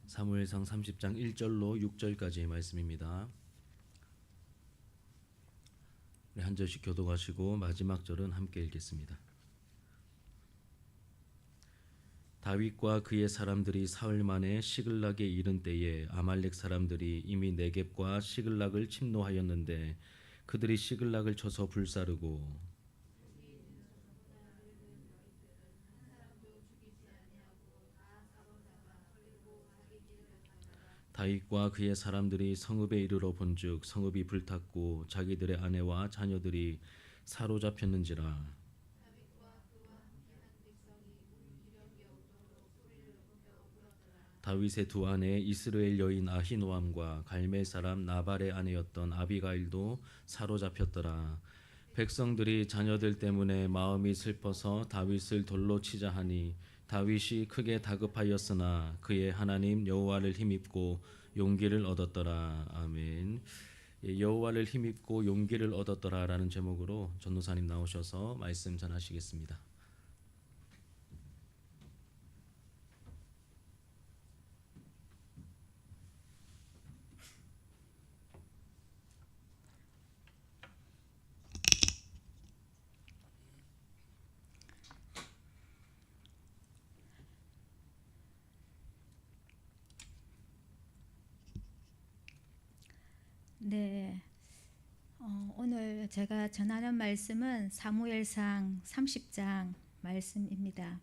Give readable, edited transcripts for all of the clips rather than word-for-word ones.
사무엘상 30장 1절로 6절까지의 말씀입니다. 우리 한 절씩 교독하시고 마지막 절은 함께 읽겠습니다. 다윗과 그의 사람들이 사흘 만에 시글락에 이른 때에 아말렉 사람들이 이미 네겝과 시글락을 침노하였는데 그들이 시글락을 쳐서 불사르고 다윗과 그의 사람들이 성읍에 이르러 본즉 성읍이 불탔고 자기들의 아내와 자녀들이 사로잡혔는지라. 다윗의 두 아내 이스라엘 여인 아히노암과 갈멜 사람 나발의 아내였던 아비가일도 사로잡혔더라. 백성들이 자녀들 때문에 마음이 슬퍼서 다윗을 돌로 치자 하니 다윗이 크게 다급하였으나 그의 하나님 여호와를 힘입고 용기를 얻었더라. 아멘. 여호와를 힘입고 용기를 얻었더라라는 제목으로 전도사님 나오셔서 말씀 전하시겠습니다. 네, 오늘 제가 전하는 말씀은 사무엘상 30장 말씀입니다.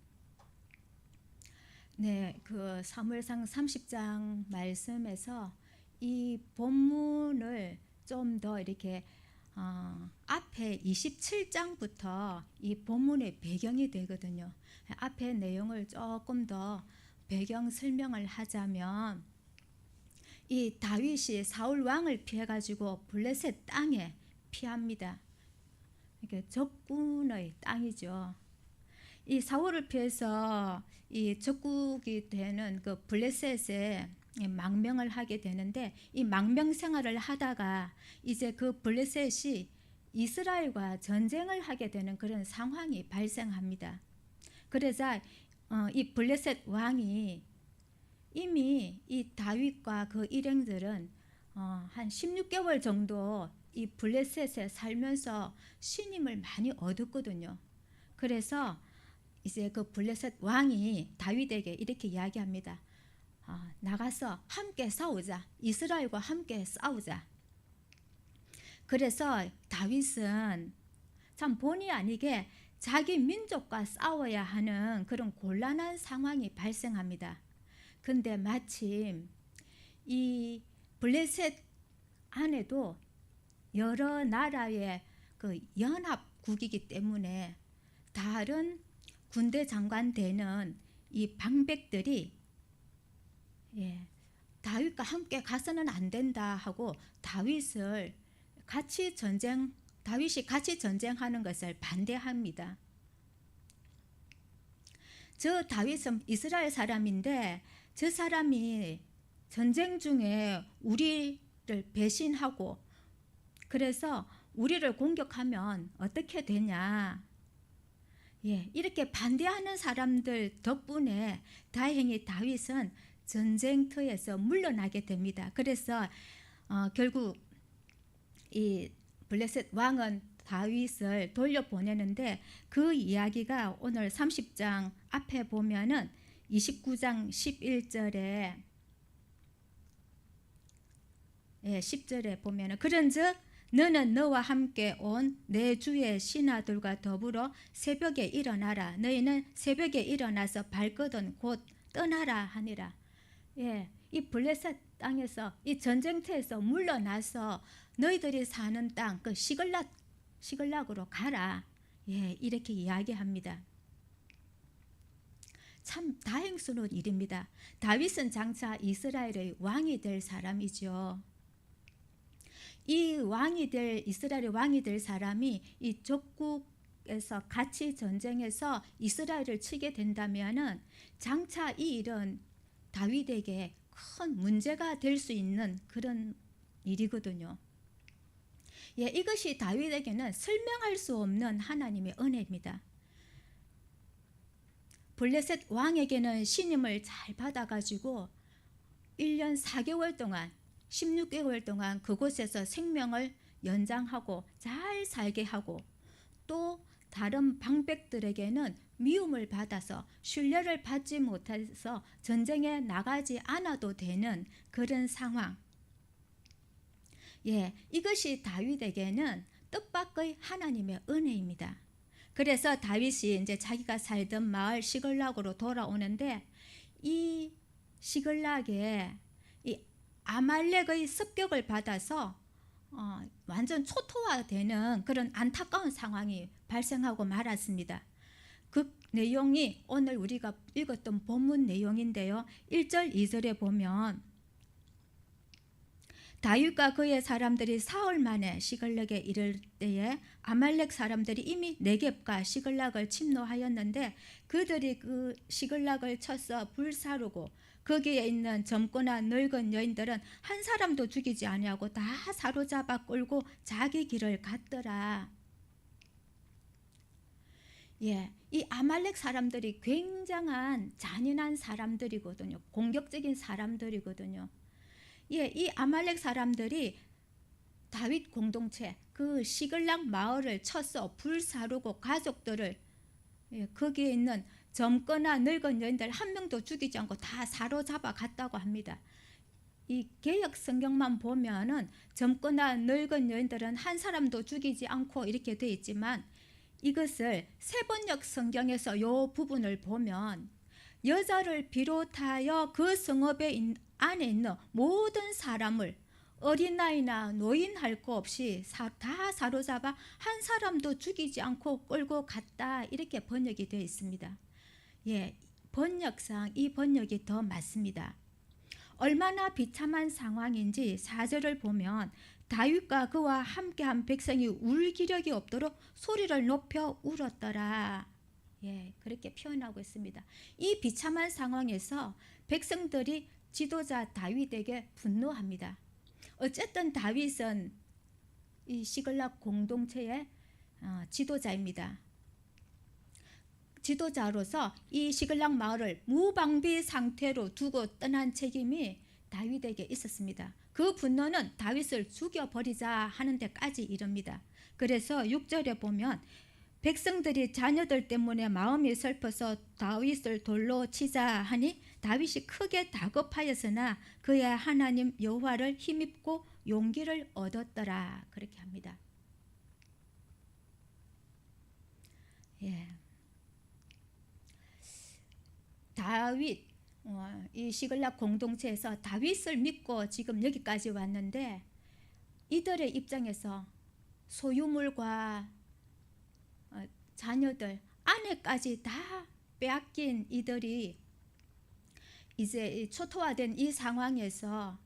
네, 그 사무엘상 30장 말씀에서 이 본문을 좀 더 이렇게 앞에 27장부터 이 본문의 배경이 되거든요. 앞에 내용을 조금 더 배경 설명을 하자면 이 다윗이 사울 왕을 피해 가지고 블레셋 땅에 피합니다. 이게 적군의 땅이죠. 이 사울을 피해서 이 적국이 되는 그 블레셋에 망명을 하게 되는데 이 망명 생활을 하다가 이제 그 블레셋이 이스라엘과 전쟁을 하게 되는 그런 상황이 발생합니다. 그러자 이 블레셋 왕이 이미 이 다윗과 그 일행들은 한 16개월 정도 이 블레셋에 살면서 신임을 많이 얻었거든요. 그래서 이제 그 블레셋 왕이 다윗에게 이렇게 이야기합니다. 나가서 함께 싸우자. 이스라엘과 함께 싸우자. 그래서 다윗은 참 본의 아니게 자기 민족과 싸워야 하는 그런 곤란한 상황이 발생합니다. 근데 마침 이 블레셋 안에도 여러 나라의 그 연합국이기 때문에 다른 군대 장관 되는 이 방백들이 다윗과 함께 가서는 안 된다 하고 다윗이 같이 전쟁하는 것을 반대합니다. 저 다윗은 이스라엘 사람인데 저 사람이 전쟁 중에 우리를 배신하고 그래서 우리를 공격하면 어떻게 되냐. 이렇게 반대하는 사람들 덕분에 다행히 다윗은 전쟁터에서 물러나게 됩니다. 그래서 결국 이 블레셋 왕은 다윗을 돌려보내는데 그 이야기가 오늘 30장 앞에 보면은 29장 11절에 10절에 보면은 그런즉 너는 너와 함께 온 내 주의 신하들과 더불어 새벽에 일어나라. 너희는 새벽에 일어나서 발거든 곧 떠나라 하니라. 이 블레셋 땅에서 이 전쟁터에서 물러나서 너희들이 사는 땅 그 시글락으로 가라. 이렇게 이야기합니다. 참 다행스러운 일입니다. 다윗은 장차 이스라엘의 왕이 될 사람이죠. 이 왕이 될 이스라엘의 왕이 될 사람이 이 적국에서 같이 전쟁해서 이스라엘을 치게 된다면은 장차 이 일은 다윗에게 큰 문제가 될 수 있는 그런 일이거든요. 이것이 다윗에게는 설명할 수 없는 하나님의 은혜입니다. 블레셋 왕에게는 신임을 잘 받아가지고 1년 4개월 동안 16개월 동안 그곳에서 생명을 연장하고 잘 살게 하고 또 다른 방백들에게는 미움을 받아서 신뢰를 받지 못해서 전쟁에 나가지 않아도 되는 그런 상황. 이것이 다윗에게는 뜻밖의 하나님의 은혜입니다. 그래서 다윗이 이제 자기가 살던 마을 시글락으로 돌아오는데 이 시글락에 이 아말렉의 습격을 받아서 완전 초토화되는 그런 안타까운 상황이 발생하고 말았습니다. 그 내용이 오늘 우리가 읽었던 본문 내용인데요. 1절 2절에 보면 다윗과 그의 사람들이 사흘 만에 시글락에 이를 때에 아말렉 사람들이 이미 네겝과 시글락을 침노하였는데 그들이 그 시글락을 쳐서 불사르고 거기에 있는 젊거나 늙은 여인들은 한 사람도 죽이지 아니하고 다 사로잡아 끌고 자기 길을 갔더라. 이 아말렉 사람들이 굉장한 잔인한 사람들이거든요. 공격적인 사람들이거든요. 이 아말렉 사람들이 다윗 공동체 그 시글락 마을을 쳐서 불사르고 가족들을 거기에 있는 젊거나 늙은 여인들 한 명도 죽이지 않고 다 사로잡아 갔다고 합니다. 이 개역 성경만 보면은 젊거나 늙은 여인들은 한 사람도 죽이지 않고 이렇게 되어 있지만 이것을 세번역 성경에서 요 부분을 보면 여자를 비롯하여 그 성읍에 안에 있는 모든 사람을 어린아이나 노인 할 거 없이 다 사로잡아 한 사람도 죽이지 않고 끌고 갔다 이렇게 번역이 되어 있습니다. 번역상 이 번역이 더 맞습니다. 얼마나 비참한 상황인지 4절을 보면 다윗과 그와 함께한 백성이 울 기력이 없도록 소리를 높여 울었더라. 그렇게 표현하고 있습니다. 이 비참한 상황에서 백성들이 지도자 다윗에게 분노합니다. 어쨌든 다윗은 이 시글락 공동체의 지도자입니다. 지도자로서 이 시글락 마을을 무방비 상태로 두고 떠난 책임이 다윗에게 있었습니다. 그 분노는 다윗을 죽여버리자 하는 데까지 이릅니다. 그래서 6절에 보면 백성들이 자녀들 때문에 마음이 슬퍼서 다윗을 돌로 치자 하니 다윗이 크게 다급하였으나 그의 하나님 여호와를 힘입고 용기를 얻었더라 그렇게 합니다. 다윗 이 시글락 공동체에서 다윗을 믿고 지금 여기까지 왔는데 이들의 입장에서 소유물과 자녀들 아내까지 다 빼앗긴 이들이 이제 초토화된 이 상황에서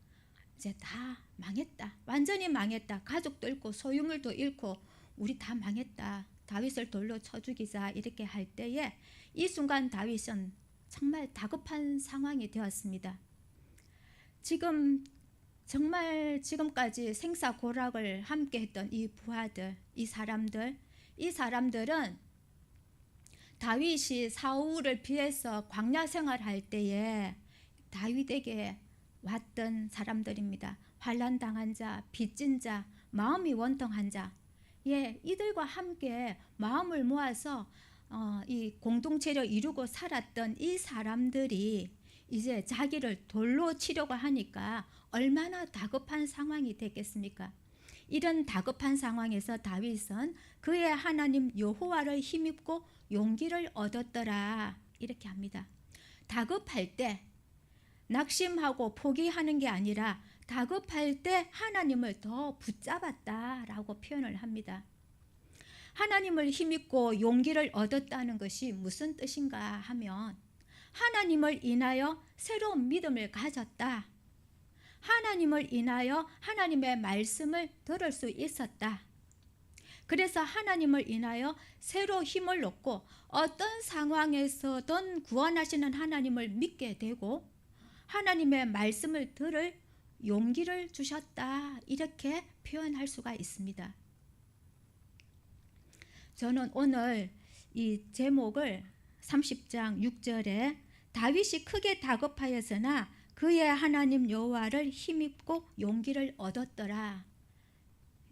이제 다 망했다. 완전히 망했다. 가족도 잃고 소유물도 잃고 우리 다 망했다. 다윗을 돌로 쳐 죽이자 이렇게 할 때에 이 순간 다윗은 정말 다급한 상황이 되었습니다. 지금 정말 지금까지 생사고락을 함께 했던 이 부하들, 이 사람들은 다윗이 사울을 피해서 광야 생활할 때에 다윗에게 왔던 사람들입니다. 환난 당한 자, 빚진 자, 마음이 원통한 자. 이들과 함께 마음을 모아서 이 공동체를 이루고 살았던 이 사람들이 이제 자기를 돌로 치려고 하니까 얼마나 다급한 상황이 됐겠습니까? 이런 다급한 상황에서 다윗은 그의 하나님 여호와를 힘입고 용기를 얻었더라 이렇게 합니다. 다급할 때 낙심하고 포기하는 게 아니라 다급할 때 하나님을 더 붙잡았다라고 표현을 합니다. 하나님을 힘입고 용기를 얻었다는 것이 무슨 뜻인가 하면 하나님을 인하여 새로운 믿음을 가졌다. 하나님을 인하여 하나님의 말씀을 들을 수 있었다. 그래서 하나님을 인하여 새로 힘을 얻고 어떤 상황에서든 구원하시는 하나님을 믿게 되고 하나님의 말씀을 들을 용기를 주셨다. 이렇게 표현할 수가 있습니다. 저는 오늘 이 제목을 30장 6절에 다윗이 크게 다급하였으나 그의 하나님 여호와를 힘입고 용기를 얻었더라.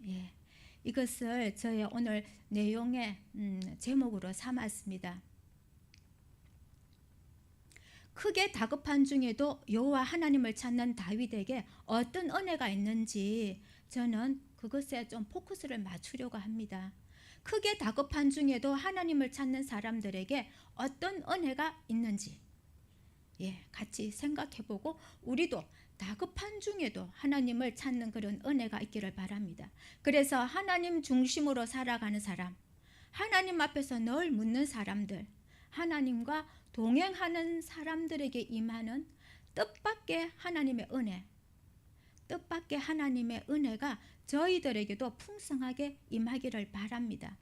예, 이것을 저의 오늘 내용의 제목으로 삼았습니다. 크게 다급한 중에도 여호와 하나님을 찾는 다윗에게 어떤 은혜가 있는지 저는 그것에 좀 포커스를 맞추려고 합니다. 크게 다급한 중에도 하나님을 찾는 사람들에게 어떤 은혜가 있는지 같이 생각해보고 우리도 다급한 중에도 하나님을 찾는 그런 은혜가 있기를 바랍니다. 그래서 하나님 중심으로 살아가는 사람, 하나님 앞에서 늘 묻는 사람들, 하나님과 동행하는 사람들에게 임하는 뜻밖의 하나님의 은혜, 뜻밖의 하나님의 은혜가 저희들에게도 풍성하게 임하기를 바랍니다.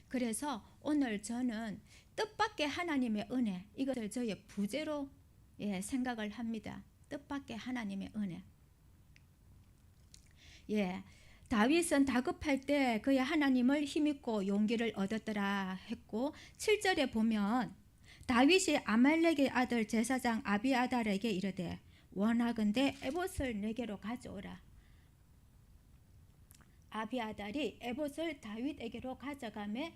그래서 오늘 저는 뜻밖의 하나님의 은혜, 이것을 저의 부제로 생각을 합니다. 뜻밖의 하나님의 은혜. 다윗은 다급할 때 그의 하나님을 힘입고 용기를 얻었더라 했고 7절에 보면 다윗이 아말렉의 아들 제사장 아비아달에게 이르되 원하건대 에봇을 내게로 가져오라. 아비아달이 에봇을 다윗에게로 가져가매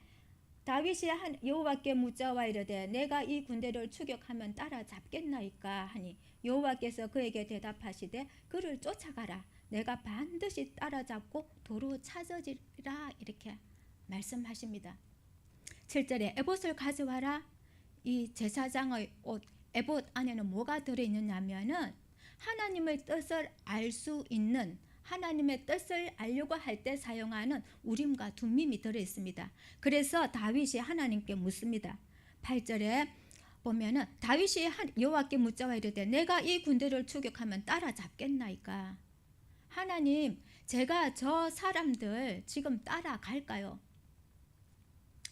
다윗이 여호와께 묻자와 이르되 내가 이 군대를 추격하면 따라잡겠나이까 하니 여호와께서 그에게 대답하시되 그를 쫓아가라. 내가 반드시 따라잡고 도로 찾아지리라. 이렇게 말씀하십니다. 7절에 에봇을 가져와라. 이 제사장의 옷 에봇 안에는 뭐가 들어있느냐면은 하나님의 뜻을 알 수 있는, 하나님의 뜻을 알려고 할 때 사용하는 우림과 둠밈이 들어있습니다. 그래서 다윗이 하나님께 묻습니다. 8절에 보면은 다윗이 여호와께 묻자와 이르되 내가 이 군대를 추격하면 따라잡겠나이까. 하나님, 제가 저 사람들 지금 따라갈까요?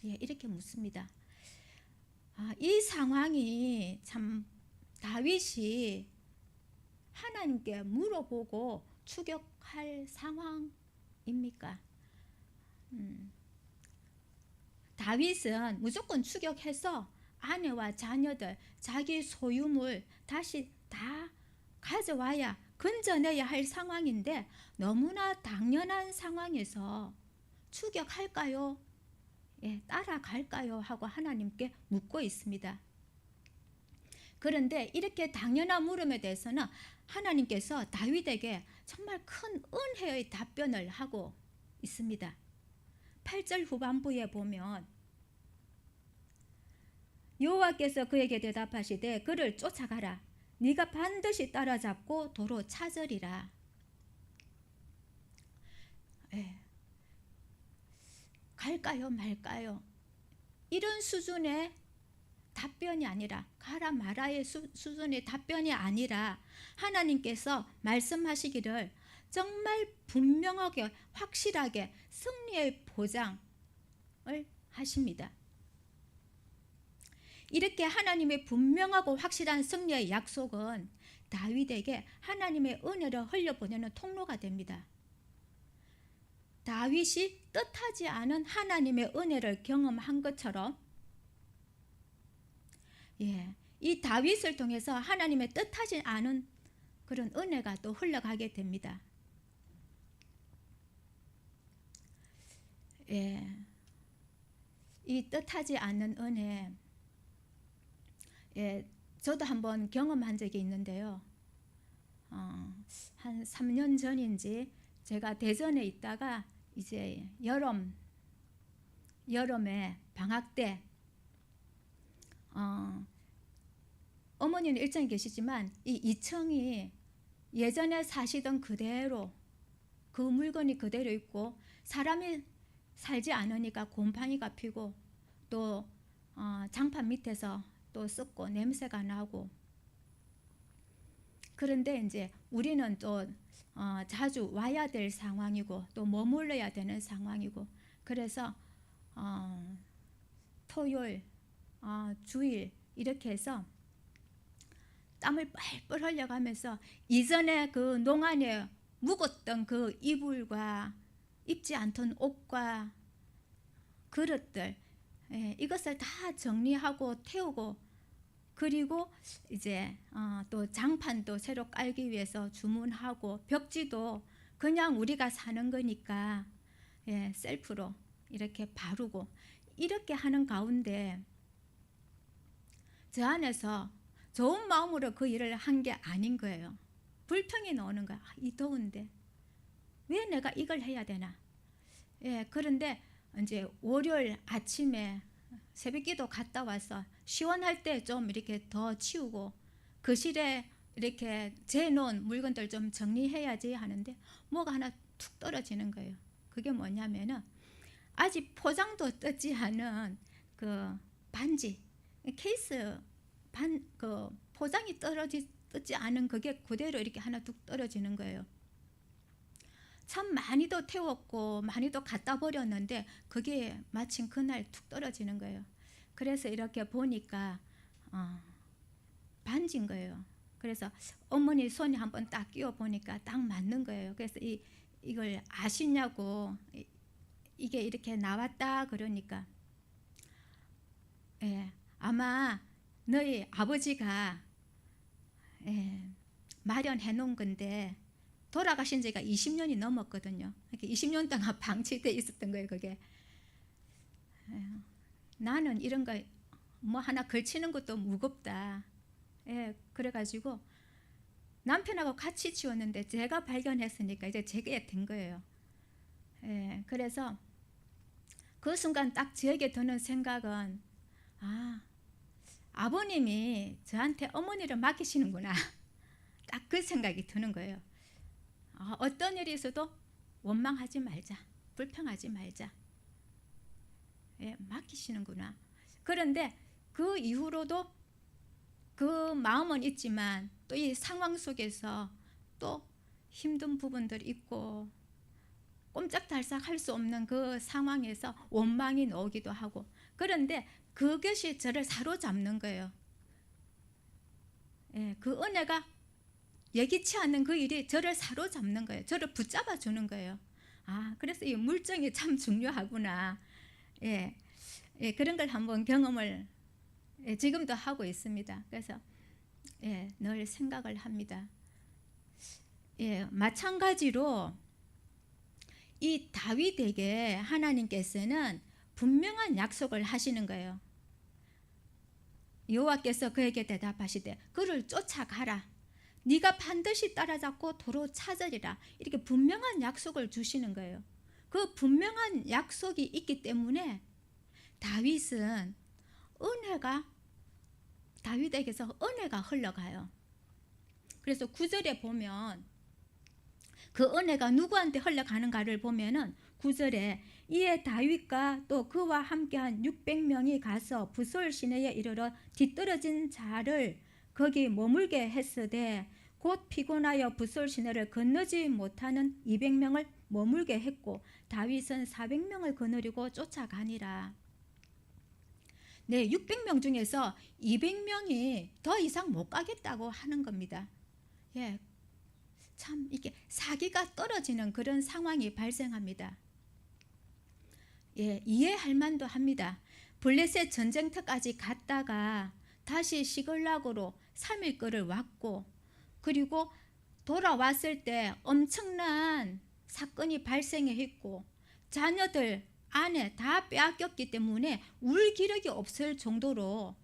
이렇게 묻습니다. 이 상황이 참 다윗이 하나님께 물어보고 추격할 상황입니까? 다윗은 무조건 추격해서 아내와 자녀들, 자기 소유물 다시 다 가져와야 건져내야 할 상황인데 너무나 당연한 상황에서 추격할까요? 따라갈까요? 하고 하나님께 묻고 있습니다. 그런데 이렇게 당연한 물음에 대해서는 하나님께서 다윗에게 정말 큰 은혜의 답변을 하고 있습니다. 8절 후반부에 보면 여호와께서 그에게 대답하시되 그를 쫓아가라. 네가 반드시 따라잡고 도로 찾으리라. 갈까요 말까요? 이런 수준의 답변이 아니라, 가라 마라의 수준의 답변이 아니라 하나님께서 말씀하시기를 정말 분명하게 확실하게 승리의 보장을 하십니다. 이렇게 하나님의 분명하고 확실한 승리의 약속은 다윗에게 하나님의 은혜를 흘려보내는 통로가 됩니다. 다윗이 뜻하지 않은 하나님의 은혜를 경험한 것처럼 이 다윗을 통해서 하나님의 뜻하지 않은 그런 은혜가 또 흘러가게 됩니다. 이 뜻하지 않는 은혜, 저도 한번 경험한 적이 있는데요. 한 3년 전인지 제가 대전에 있다가 이제 여름에 방학 때 어머니는 일정이 계시지만 이 2층이 예전에 사시던 그대로 그 물건이 그대로 있고 사람이 살지 않으니까 곰팡이가 피고 또 장판 밑에서 또 썩고 냄새가 나고, 그런데 이제 우리는 또 자주 와야 될 상황이고 또 머물러야 되는 상황이고, 그래서 토요일, 주일 이렇게 해서 땀을 뻘뻘 흘려가면서 이전에 그 농안에 묵었던 그 이불과 입지 않던 옷과 그릇들, 이것을 다 정리하고 태우고 그리고 이제 또 장판도 새로 깔기 위해서 주문하고 벽지도 그냥 우리가 사는 거니까 셀프로 이렇게 바르고 이렇게 하는 가운데 저 안에서 좋은 마음으로 그 일을 한 게 아닌 거예요. 불평이 나오는 거야. 이 더운데 왜 내가 이걸 해야 되나? 그런데 이제 월요일 아침에 새벽기도 갔다 와서 시원할 때 좀 이렇게 더 치우고 거실에 이렇게 재놓은 물건들 좀 정리해야지 하는데 뭐가 하나 툭 떨어지는 거예요. 그게 뭐냐면은 아직 포장도 뜯지 않은 그 반지 케이스 그 포장이 뜯지 않은 그게 그대로 이렇게 하나 툭 떨어지는 거예요. 참 많이도 태웠고 많이도 갖다 버렸는데 그게 마침 그날 툭 떨어지는 거예요. 그래서 이렇게 보니까 반지인 거예요. 그래서 어머니 손에 한번 딱 끼워 보니까 딱 맞는 거예요. 그래서 이걸 아시냐고 이게 이렇게 나왔다 그러니까 아마 너희 아버지가 마련해 놓은 건데 돌아가신 지가 20년이 넘었거든요. 20년 동안 방치돼 있었던 거예요. 그게 나는 이런 거 뭐 하나 걸치는 것도 무겁다. 그래가지고 남편하고 같이 치웠는데 제가 발견했으니까 이제 제게 된 거예요. 그래서 그 순간 딱 저에게 드는 생각은 아버님이 저한테 어머니를 맡기시는구나. 딱 그 생각이 드는 거예요. 어떤 일이 있어도 원망하지 말자. 불평하지 말자. 맡기시는구나. 그런데 그 이후로도 그 마음은 있지만 또 이 상황 속에서 또 힘든 부분들이 있고 꼼짝달싹 할 수 없는 그 상황에서 원망이 나오기도 하고 그런데 그것이 저를 사로잡는 거예요. 그 은혜가 예기치 않는 그 일이 저를 사로잡는 거예요. 저를 붙잡아 주는 거예요. 그래서 이 물정이 참 중요하구나. 그런 걸 한번 경험을 지금도 하고 있습니다. 그래서 늘 생각을 합니다. 마찬가지로 이 다윗에게 하나님께서는 분명한 약속을 하시는 거예요. 여호와께서 그에게 대답하시되 그를 쫓아가라. 네가 반드시 따라잡고 도로 찾으리라. 이렇게 분명한 약속을 주시는 거예요. 그 분명한 약속이 있기 때문에 다윗은 다윗에게서 은혜가 흘러가요. 그래서 9절에 보면 그 은혜가 누구한테 흘러가는가를 보면은 9절에 이에 다윗과 또 그와 함께한 600명이 가서 부솔 시내에 이르러 뒤떨어진 자를 거기 머물게 했으되 곧 피곤하여 부솔 시내를 건너지 못하는 200명을 머물게 했고 다윗은 400명을 거느리고 쫓아가니라. 600명 중에서 200명이 더 이상 못 가겠다고 하는 겁니다. 참 이게 사기가 떨어지는 그런 상황이 발생합니다. 이해할 만도 합니다. 블레셋 전쟁터까지 갔다가 다시 시글락으로 3일 거를 왔고 그리고 돌아왔을 때 엄청난 사건이 발생했고 자녀들 아내 다 빼앗겼기 때문에 울 기력이 없을 정도로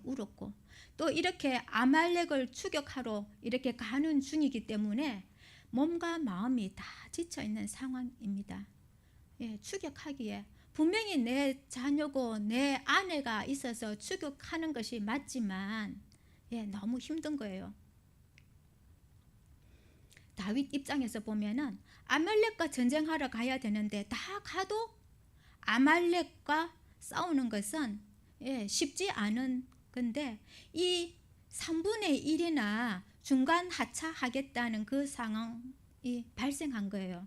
울었고 또 이렇게 아말렉을 추격하러 이렇게 가는 중이기 때문에 몸과 마음이 다 지쳐 있는 상황입니다. 추격하기에 분명히 내 자녀고 내 아내가 있어서 추격하는 것이 맞지만 너무 힘든 거예요. 다윗 입장에서 보면은 아말렉과 전쟁하러 가야 되는데 다 가도 아말렉과 싸우는 것은 쉽지 않은 건데 이 3분의 1이나 중간 하차하겠다는 그 상황이 발생한 거예요.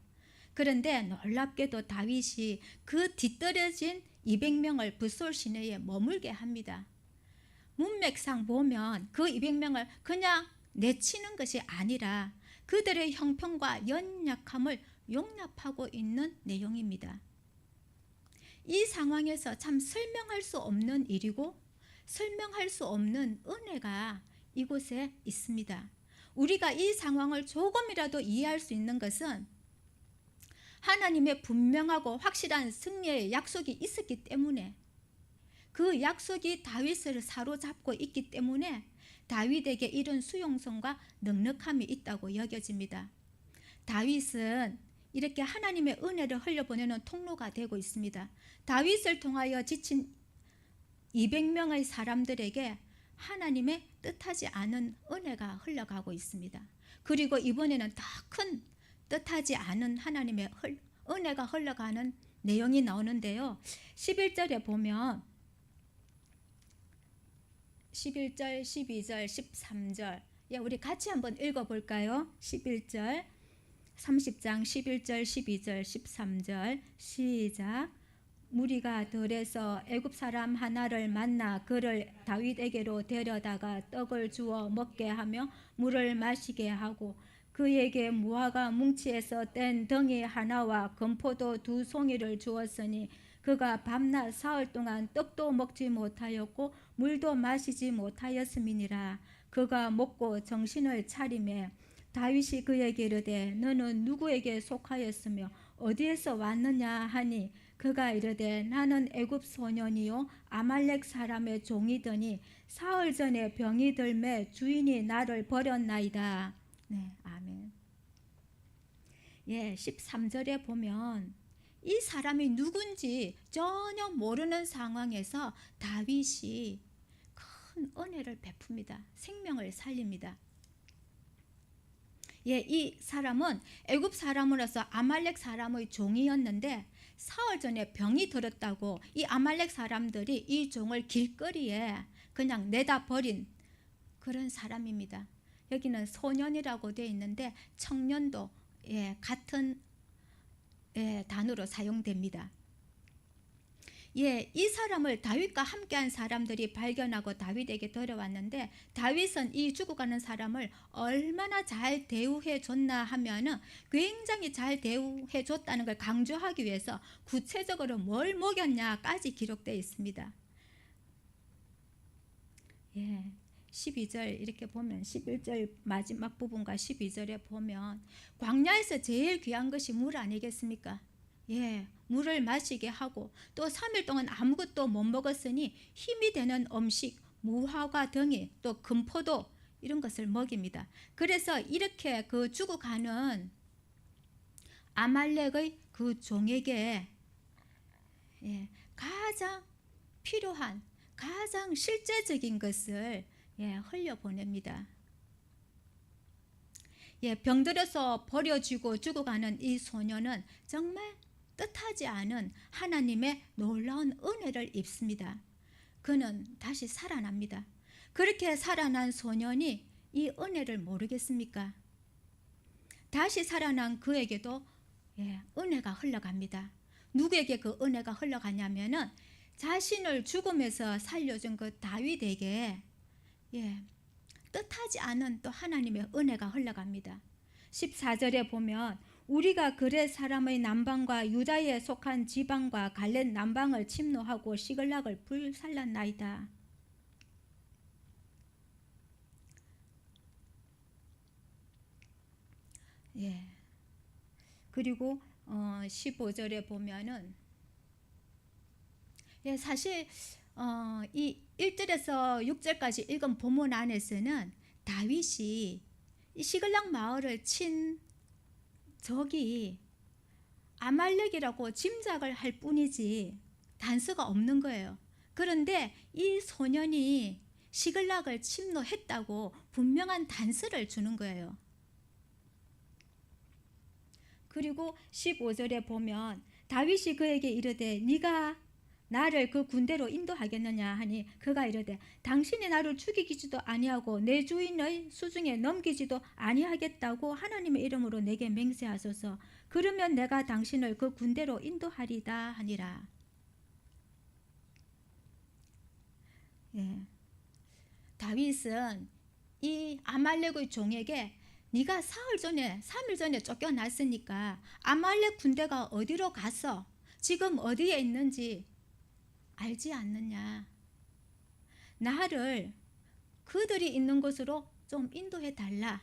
그런데 놀랍게도 다윗이 그 뒤떨어진 200명을 붓솔 시내에 머물게 합니다. 문맥상 보면 그 200명을 그냥 내치는 것이 아니라 그들의 형편과 연약함을 용납하고 있는 내용입니다. 이 상황에서 참 설명할 수 없는 일이고 설명할 수 없는 은혜가 이곳에 있습니다. 우리가 이 상황을 조금이라도 이해할 수 있는 것은 하나님의 분명하고 확실한 승리의 약속이 있었기 때문에, 그 약속이 다윗을 사로잡고 있기 때문에 다윗에게 이런 수용성과 넉넉함이 있다고 여겨집니다. 다윗은 이렇게 하나님의 은혜를 흘려보내는 통로가 되고 있습니다. 다윗을 통하여 지친 200명의 사람들에게 하나님의 뜻하지 않은 은혜가 흘러가고 있습니다. 그리고 이번에는 더 큰 뜻하지 않은 하나님의 은혜가 흘러가는 내용이 나오는데요. 11절에 보면 11절, 12절, 13절, 우리 같이 한번 읽어볼까요? 11절, 30장 11절, 12절, 13절 시작. 무리가 들에서 애굽 사람 하나를 만나 그를 다윗에게로 데려다가 떡을 주어 먹게 하며 물을 마시게 하고 그에게 무화과 뭉치에서 뗀 덩이 하나와 건포도 2송이를 주었으니 그가 밤낮 사흘 동안 떡도 먹지 못하였고 물도 마시지 못하였음이니라. 그가 먹고 정신을 차리매 다윗이 그에게 이르되 너는 누구에게 속하였으며 어디에서 왔느냐 하니 그가 이르되 나는 애굽 소년이요 아말렉 사람의 종이더니 사흘 전에 병이 들매 주인이 나를 버렸나이다. 네, 아멘. 13절에 보면 이 사람이 누군지 전혀 모르는 상황에서 다윗이 큰 은혜를 베풉니다. 생명을 살립니다. 이 사람은 애굽 사람으로서 아말렉 사람의 종이었는데 사흘 전에 병이 들었다고 이 아말렉 사람들이 이 종을 길거리에 그냥 내다 버린 그런 사람입니다. 여기는 소년이라고 되어 있는데 청년도 같은 단어로 사용됩니다. 이 사람을 다윗과 함께한 사람들이 발견하고 다윗에게 데려왔는데 다윗은 이 죽어가는 사람을 얼마나 잘 대우해 줬나 하면은 굉장히 잘 대우해 줬다는 걸 강조하기 위해서 구체적으로 뭘 먹였냐까지 기록되어 있습니다. 12절 이렇게 보면 11절 마지막 부분과 12절에 보면 광야에서 제일 귀한 것이 물 아니겠습니까? 물을 마시게 하고 또 3일 동안 아무것도 못 먹었으니 힘이 되는 음식, 무화과 덩이, 또 금포도 이런 것을 먹입니다. 그래서 이렇게 그 죽어가는 아말렉의 그 종에게 가장 필요한, 가장 실제적인 것을 흘려보냅니다. 병들어서 버려지고 죽어가는 이 소녀는 정말 뜻하지 않은 하나님의 놀라운 은혜를 입습니다. 그는 다시 살아납니다. 그렇게 살아난 소년이 이 은혜를 모르겠습니까? 다시 살아난 그에게도 은혜가 흘러갑니다. 누구에게 그 은혜가 흘러가냐면은 자신을 죽음에서 살려준 그 다윗에게 뜻하지 않은 또 하나님의 은혜가 흘러갑니다. 14절에 보면 우리가 그레 사람의 남방과 유다에 속한 지방과 갈렛 남방을 침노하고 시글락을 불살랐나이다. 그리고 15절에 보면은 사실 이 1절에서 6절까지 읽은 본문 안에서는 다윗이 이 시글락 마을을 친 적이 아말렉이라고 짐작을 할 뿐이지 단서가 없는 거예요. 그런데 이 소년이 시글락을 침노했다고 분명한 단서를 주는 거예요. 그리고 15절에 보면 다윗이 그에게 이르되 네가 나를 그 군대로 인도하겠느냐 하니 그가 이르되 당신이 나를 죽이기지도 아니하고 내 주인의 수중에 넘기지도 아니하겠다고 하나님의 이름으로 내게 맹세하소서. 그러면 내가 당신을 그 군대로 인도하리다 하니라. 다윗은 이 아말렉의 종에게 네가 사흘 전에 3일 전에 쫓겨났으니까 아말렉 군대가 어디로 갔어? 지금 어디에 있는지 알지 않느냐? 나를 그들이 있는 곳으로 좀 인도해 달라.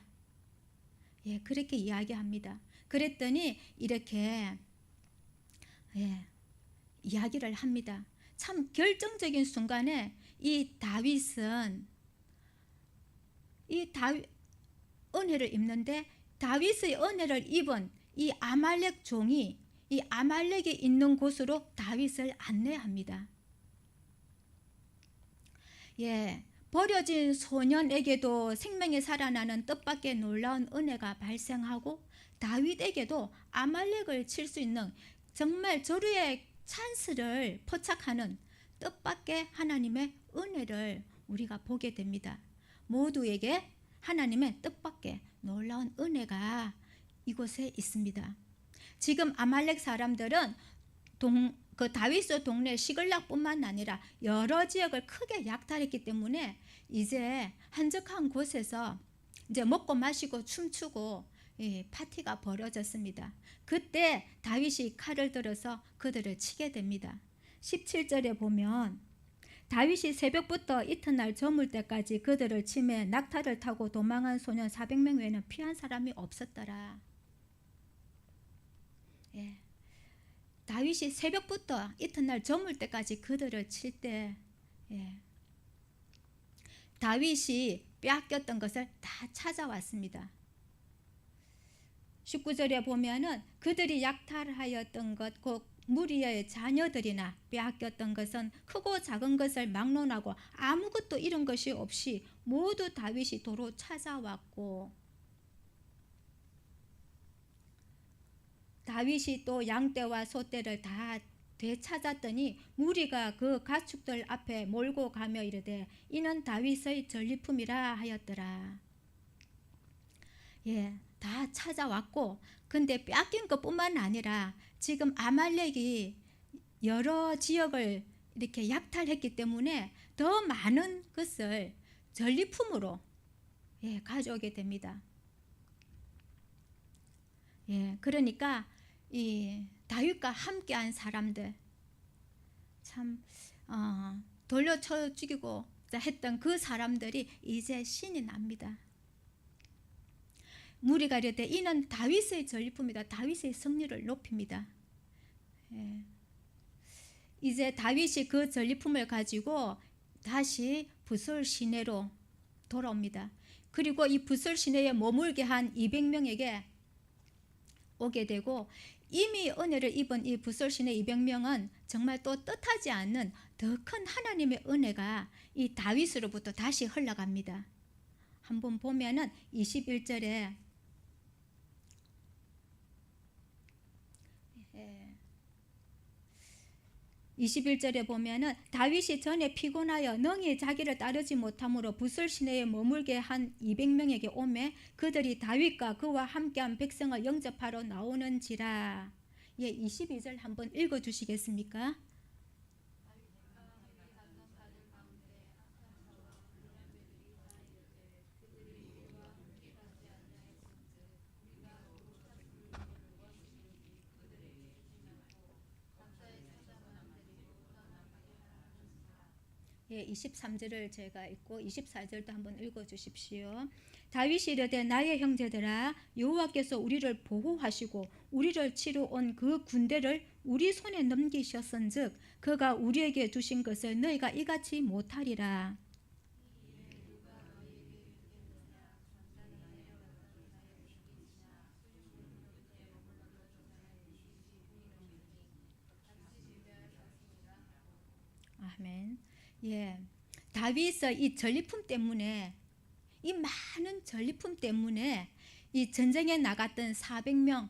예, 그렇게 이야기합니다. 그랬더니 이렇게 이야기를 합니다. 참 결정적인 순간에 이 다윗은 은혜를 입는데, 다윗의 은혜를 입은 이 아말렉 종이 이 아말렉이 있는 곳으로 다윗을 안내합니다. 예, 버려진 소년에게도 생명이 살아나는 뜻밖의 놀라운 은혜가 발생하고, 다윗에게도 아말렉을 칠 수 있는 정말 조류의 찬스를 포착하는 뜻밖의 하나님의 은혜를 우리가 보게 됩니다. 모두에게 하나님의 뜻밖의 놀라운 은혜가 이곳에 있습니다. 지금 아말렉 사람들은 그 다윗의 동네 시글락뿐만 아니라 여러 지역을 크게 약탈했기 때문에 이제 한적한 곳에서 이제 먹고 마시고 춤추고 파티가 벌어졌습니다. 그때 다윗이 칼을 들어서 그들을 치게 됩니다. 17절에 보면 다윗이 새벽부터 이튿날 저물 때까지 그들을 치매 낙타를 타고 도망한 소년 400명 외에는 피한 사람이 없었더라. 예. 다윗이 새벽부터 이튿날 저물 때까지 그들을 칠 때 다윗이 빼앗겼던 것을 다 찾아왔습니다. 19절에 보면은 그들이 약탈하였던 것, 곧 무리의 자녀들이나 빼앗겼던 것은 크고 작은 것을 막론하고 아무것도 잃은 것이 없이 모두 다윗이 도로 찾아왔고, 다윗이 또 양떼와 소떼를 다 되찾았더니 무리가 그 가축들 앞에 몰고 가며 이르되 이는 다윗의 전리품이라 하였더라. 예, 다 찾아왔고, 근데 빼앗긴 것뿐만 아니라 지금 아말렉이 여러 지역을 이렇게 약탈했기 때문에 더 많은 것을 전리품으로 가져오게 됩니다. 예, 그러니까 이 다윗과 함께한 사람들, 참 돌려쳐 죽이고 했던 그 사람들이 이제 신이 납니다. 무리가 이르되 이는 다윗의 전리품이다. 다윗의 승리를 높입니다. 예. 이제 다윗이 그 전리품을 가지고 다시 부솔 시내로 돌아옵니다. 그리고 이 부솔 시내에 머물게 한 200명에게 오게 되고, 이미 은혜를 입은 이 부솔 시내 200명은 정말 또 뜻하지 않는 더 큰 하나님의 은혜가 이 다윗으로부터 다시 흘러갑니다. 한번 보면은 21절에 21절에 보면은 다윗이 전에 피곤하여 능히 자기를 따르지 못함으로 부솔 시내에 머물게 한 200명에게 오매 그들이 다윗과 그와 함께한 백성을 영접하러 나오는지라. 예, 22절 한번 읽어 주시겠습니까? 예, 23절을 제가 읽고 24절도 한번 읽어 주십시오. 다윗이 이르되 나의 형제들아, 여호와께서 우리를 보호하시고 우리를 치러 온 그 군대를 우리 손에 넘기셨은즉 그가 우리에게 주신 것을 너희가 이같이 못하리라. 아멘. 예, 다윗의 이 전리품 때문에, 이 많은 전리품 때문에 이 전쟁에 나갔던 400명,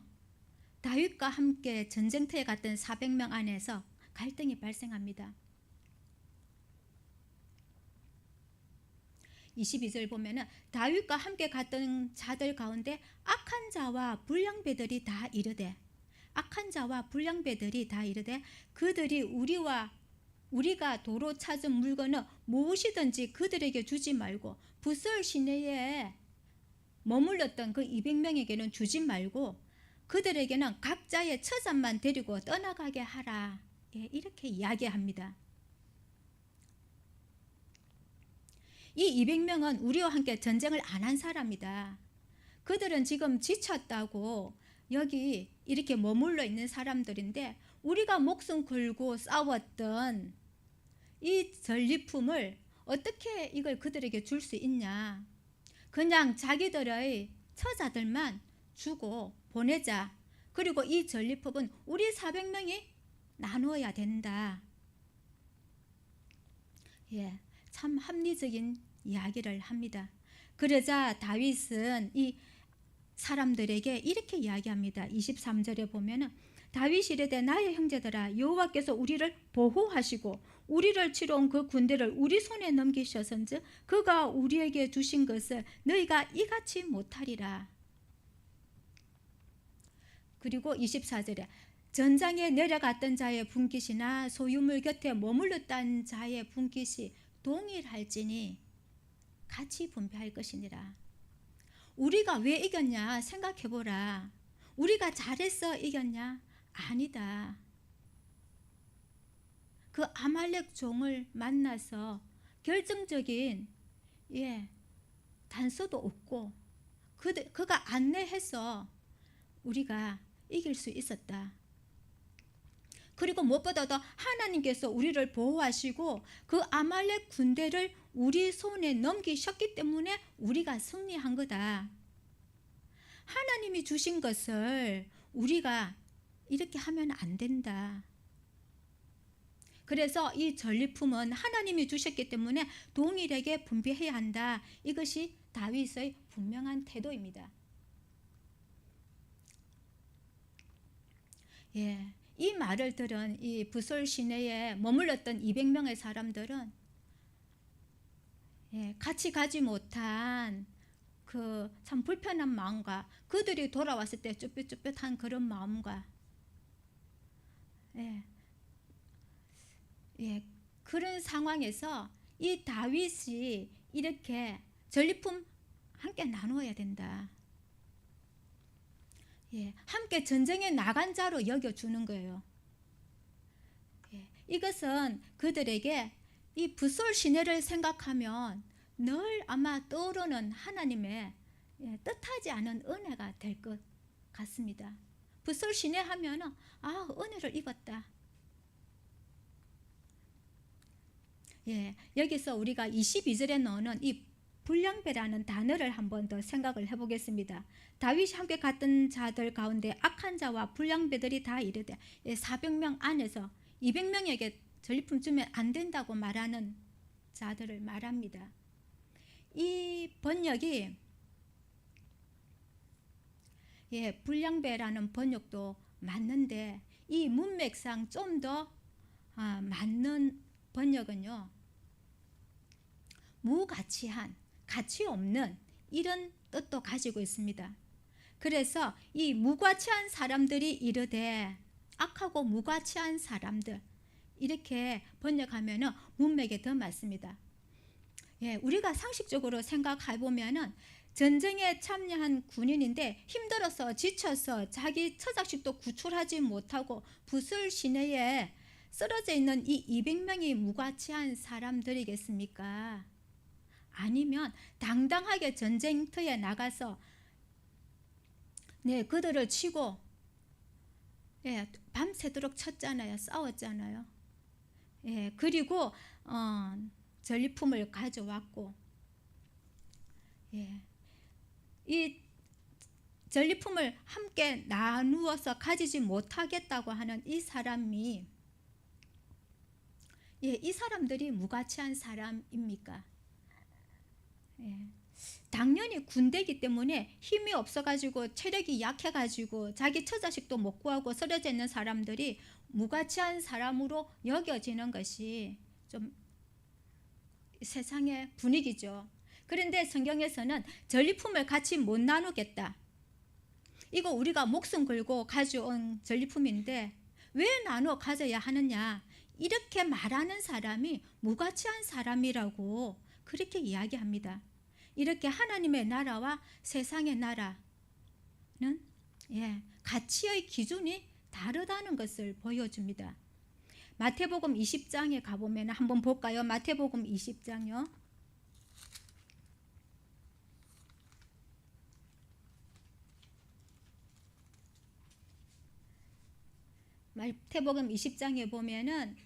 다윗과 함께 전쟁터에 갔던 400명 안에서 갈등이 발생합니다. 22절 보면은 다윗과 함께 갔던 자들 가운데 악한 자와 불량배들이 다 이르되, 악한 자와 불량배들이 다 이르되 그들이 우리가 도로 찾은 물건은 무엇이든지 그들에게 주지 말고 부솔 시내에 머물렀던 그 200명에게는 주지 말고 그들에게는 각자의 처자만 데리고 떠나가게 하라. 예, 이렇게 이야기합니다. 이 200명은 우리와 함께 전쟁을 안 한 사람이다. 그들은 지금 지쳤다고 여기 이렇게 머물러 있는 사람들인데 우리가 목숨 걸고 싸웠던 이 전리품을 어떻게 이걸 그들에게 줄 수 있냐. 그냥 자기들의 처자들만 주고 보내자. 그리고 이 전리품은 우리 400명이 나누어야 된다. 예, 참 합리적인 이야기를 합니다. 그러자 다윗은 이 사람들에게 이렇게 이야기합니다. 23절에 보면은 다윗이 이르되 나의 형제들아 여호와께서 우리를 보호하시고 우리를 치러 온 그 군대를 우리 손에 넘기셨은즉 그가 우리에게 주신 것을 너희가 이같이 못하리라. 그리고 24절에 전장에 내려갔던 자의 분깃이나 소유물 곁에 머물렀던 자의 분깃이 동일할지니 같이 분배할 것이니라. 우리가 왜 이겼냐 생각해보라. 우리가 잘해서 이겼냐? 아니다. 그 아말렉 종을 만나서 결정적인 단서도 없고 그가 안내해서 우리가 이길 수 있었다. 그리고 무엇보다도 하나님께서 우리를 보호하시고 그 아말렉 군대를 우리 손에 넘기셨기 때문에 우리가 승리한 거다. 하나님이 주신 것을 우리가 이렇게 하면 안 된다. 그래서 이 전리품은 하나님이 주셨기 때문에 동일하게 분배해야 한다. 이것이 다윗의 분명한 태도입니다. 이 말을 들은 이 부솔 시내에 머물렀던 200명의 사람들은 같이 가지 못한 그 참 불편한 마음과 그들이 돌아왔을 때 쭈뼛쭈뼛한 그런 마음과 그런 상황에서 이 다윗이 이렇게 전리품 함께 나누어야 된다. 함께 전쟁에 나간 자로 여겨주는 거예요. 이것은 그들에게 이 붓솔 시내를 생각하면 늘 아마 떠오르는 하나님의 뜻하지 않은 은혜가 될 것 같습니다. 붓솔 시내 하면 은혜를 입었다. 여기서 우리가 22절에 나오는 이 불량배라는 단어를 한번 더 생각을 해보겠습니다. 다윗이 함께 갔던 자들 가운데 악한 자와 불량배들이 다 이르되 400명 안에서 200명에게 전리품 주면 안 된다고 말하는 자들을 말합니다. 이 번역이 불량배라는 번역도 맞는데 이 문맥상 좀 더 맞는 번역은요, 무가치한, 가치 없는 이런 뜻도 가지고 있습니다. 그래서 이 무가치한 사람들이 이르되 악하고 무가치한 사람들 이렇게 번역하면 문맥에 더 맞습니다. 우리가 상식적으로 생각해 보면은 전쟁에 참여한 군인인데 힘들어서 지쳐서 자기 처자식도 구출하지 못하고 붓을 시내에 쓰러져 있는 이 200명이 무가치한 사람들이겠습니까? 아니면 당당하게 전쟁터에 나가서 그들을 치고 밤새도록 쳤잖아요. 싸웠잖아요. 그리고 전리품을 가져왔고 이 전리품을 함께 나누어서 가지지 못하겠다고 하는 이 사람이 이 사람들이 무가치한 사람입니까? 당연히 군대이기 때문에 힘이 없어가지고 체력이 약해가지고 자기 처자식도 못 구하고 쓰러져 있는 사람들이 무가치한 사람으로 여겨지는 것이 좀 세상의 분위기죠. 그런데 성경에서는 전리품을 같이 못 나누겠다. 이거 우리가 목숨 걸고 가져온 전리품인데 왜 나눠 가져야 하느냐. 이렇게 말하는 사람이 무가치한 사람이라고 그렇게 이야기합니다. 이렇게 하나님의 나라와 세상의 나라는 가치의 기준이 다르다는 것을 보여줍니다. 마태복음 20장에 가보면 한번 볼까요? 마태복음 20장요. 마태복음 20장에 보면은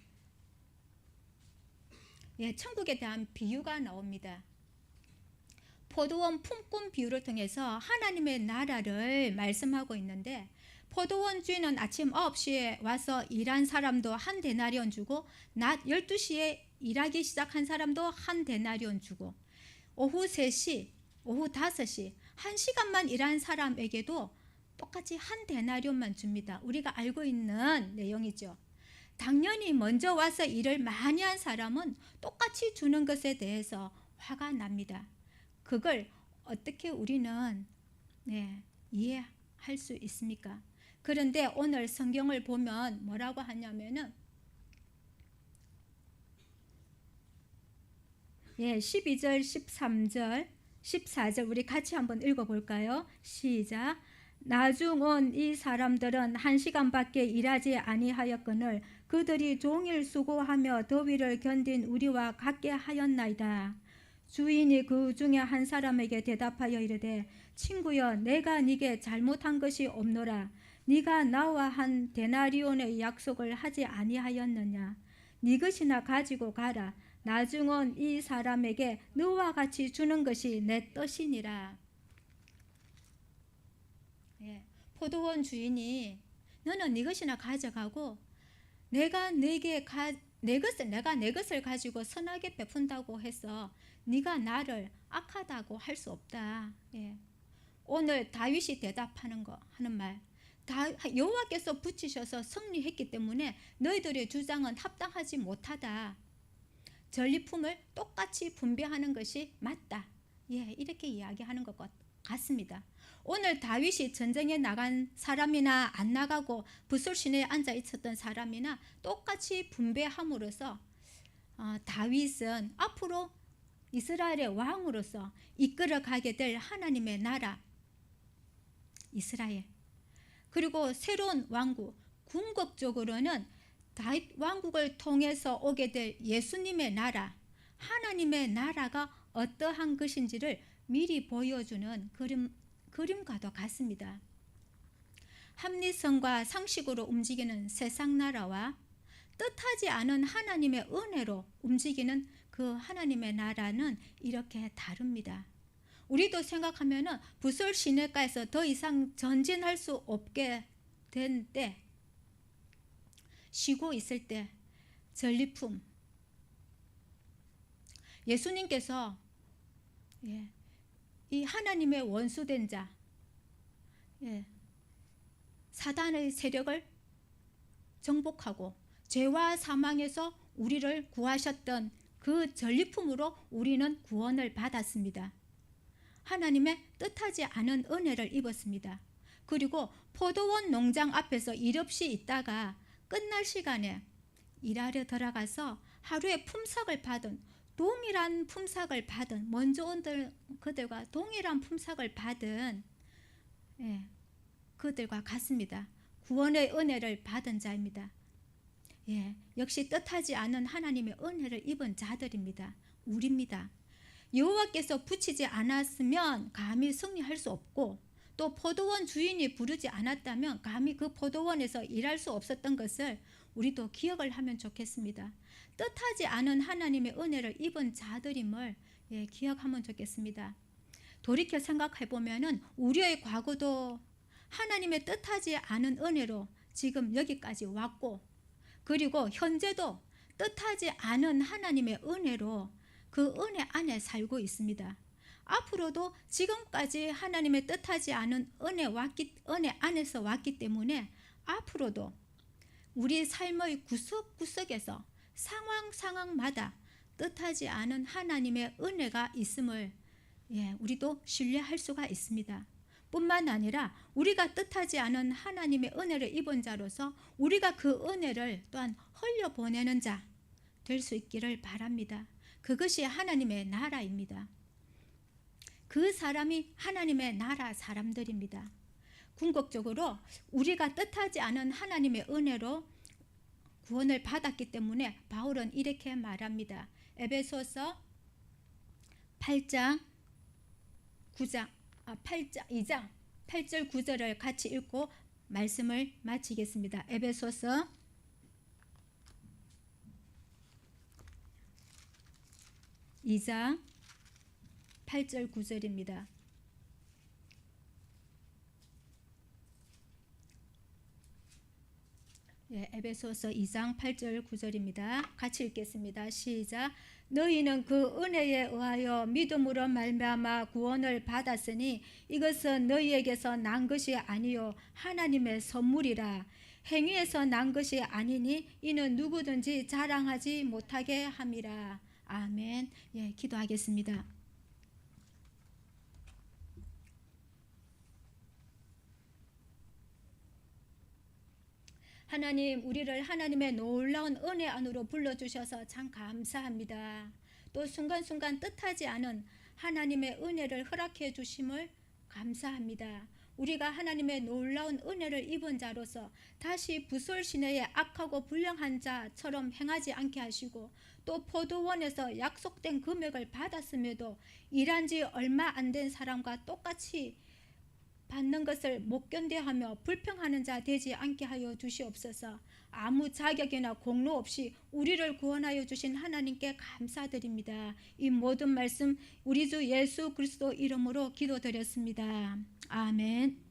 천국에 대한 비유가 나옵니다. 포도원 품꾼 비유를 통해서 하나님의 나라를 말씀하고 있는데, 포도원 주인은 아침 9시에 와서 일한 사람도 한 데나리온 주고, 낮 12시에 일하기 시작한 사람도 한 데나리온 주고, 오후 3시, 오후 5시 1시간만 일한 사람에게도 똑같이 한 데나리온만 줍니다. 우리가 알고 있는 내용이죠. 당연히 먼저 와서 일을 많이 한 사람은 똑같이 주는 것에 대해서 화가 납니다. 그걸 어떻게 우리는 이해할 수 있습니까? 그런데 오늘 성경을 보면 뭐라고 하냐면은 12절, 13절, 14절 우리 같이 한번 읽어볼까요? 시작. 나중 온 이 사람들은 1시간밖에 일하지 아니하였거늘 그들이 종일 수고하며 더위를 견딘 우리와 같게 하였나이다. 주인이 그 중에 한 사람에게 대답하여 이르되, 친구여, 내가 네게 잘못한 것이 없노라. 네가 나와 한 데나리온의 약속을 하지 아니하였느냐? 네 것이나 가지고 가라. 나중 온 이 사람에게 너와 같이 주는 것이 내 뜻이니라. 포도원 주인이 너는 네 것이나 가져가고 내가 내 것을 가지고 선하게 베푼다고 해서 네가 나를 악하다고 할 수 없다. 오늘 다윗이 대답하는 말, 여호와께서 붙이셔서 승리했기 때문에 너희들의 주장은 합당하지 못하다. 전리품을 똑같이 분배하는 것이 맞다. 이렇게 이야기하는 것 같습니다. 오늘 다윗이 전쟁에 나간 사람이나 안 나가고 붓솔시내에 앉아 있었던 사람이나 똑같이 분배함으로써 다윗은 앞으로 이스라엘의 왕으로서 이끌어가게 될 하나님의 나라 이스라엘, 그리고 새로운 왕국, 궁극적으로는 다윗 왕국을 통해서 오게 될 예수님의 나라, 하나님의 나라가 어떠한 것인지를 미리 보여주는 그림과도 같습니다. 합리성과 상식으로 움직이는 세상 나라와 뜻하지 않은 하나님의 은혜로 움직이는 그 하나님의 나라는 이렇게 다릅니다. 우리도 생각하면은 부설 시내가에서 더 이상 전진할 수 없게 된 때, 쉬고 있을 때 전리품, 예수님께서 이 하나님의 원수된 자, 사단의 세력을 정복하고 죄와 사망에서 우리를 구하셨던 그 전리품으로 우리는 구원을 받았습니다. 하나님의 뜻하지 않은 은혜를 입었습니다. 그리고 포도원 농장 앞에서 일 없이 있다가 끝날 시간에 일하려 들어가서 하루에 품삯을 받은, 동일한 품삯을 받은, 먼저 온 그들과 동일한 품삯을 받은 그들과 같습니다. 구원의 은혜를 받은 자입니다. 역시 뜻하지 않은 하나님의 은혜를 입은 자들입니다. 우리입니다. 여호와께서 붙이지 않았으면 감히 승리할 수 없고, 또 포도원 주인이 부르지 않았다면 감히 그 포도원에서 일할 수 없었던 것을 우리도 기억을 하면 좋겠습니다. 뜻하지 않은 하나님의 은혜를 입은 자들임을 기억하면 좋겠습니다. 돌이켜 생각해 보면은 우리의 과거도 하나님의 뜻하지 않은 은혜로 지금 여기까지 왔고, 그리고 현재도 뜻하지 않은 하나님의 은혜로 그 은혜 안에 살고 있습니다. 앞으로도 지금까지 하나님의 뜻하지 않은 은혜 안에서 왔기 때문에 앞으로도 우리 삶의 구석구석에서 상황마다 뜻하지 않은 하나님의 은혜가 있음을 우리도 신뢰할 수가 있습니다. 뿐만 아니라 우리가 뜻하지 않은 하나님의 은혜를 입은 자로서 우리가 그 은혜를 또한 흘려보내는 자 될 수 있기를 바랍니다. 그것이 하나님의 나라입니다. 그 사람이 하나님의 나라 사람들입니다. 궁극적으로 우리가 뜻하지 않은 하나님의 은혜로 구원을 받았기 때문에 바울은 이렇게 말합니다. 에베소서 2장 8절 9절을 같이 읽고 말씀을 마치겠습니다. 에베소서 2장 8절 9절입니다. 에베소서 2장 8절 9절입니다. 같이 읽겠습니다. 시작. 너희는 그 은혜에 의하여 믿음으로 말미암아 구원을 받았으니 이것은 너희에게서 난 것이 아니요 하나님의 선물이라. 행위에서 난 것이 아니니 이는 누구든지 자랑하지 못하게 함이라. 아멘. 기도하겠습니다. 하나님, 우리를 하나님의 놀라운 은혜 안으로 불러주셔서 참 감사합니다. 또 순간순간 뜻하지 않은 하나님의 은혜를 허락해 주심을 감사합니다. 우리가 하나님의 놀라운 은혜를 입은 자로서 다시 부설 시내의 악하고 불량한 자처럼 행하지 않게 하시고, 또 포도원에서 약속된 금액을 받았음에도 일한 지 얼마 안 된 사람과 똑같이 받는 것을 못 견뎌하며 불평하는 자 되지 않게 하여 주시옵소서. 아무 자격이나 공로 없이 우리를 구원하여 주신 하나님께 감사드립니다. 이 모든 말씀 우리 주 예수 그리스도 이름으로 기도드렸습니다. 아멘.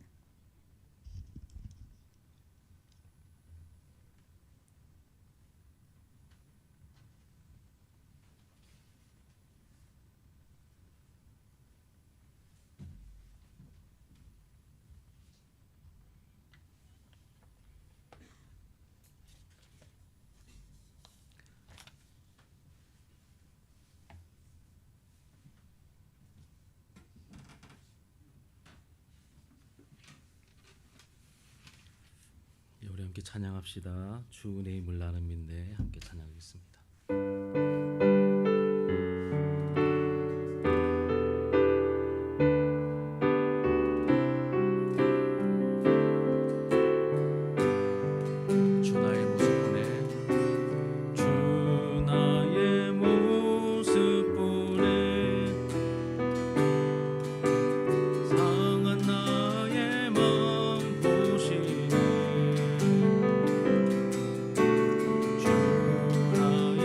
우리 함께 찬양합시다. 주 은혜의 물 나는 믿네. 함께 찬양하겠습니다. 주 나의 모습 보내. 주 나의 모습 보내. 상한 나의 마음 보시네. 주 나의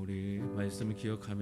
우리 말씀을 기억하며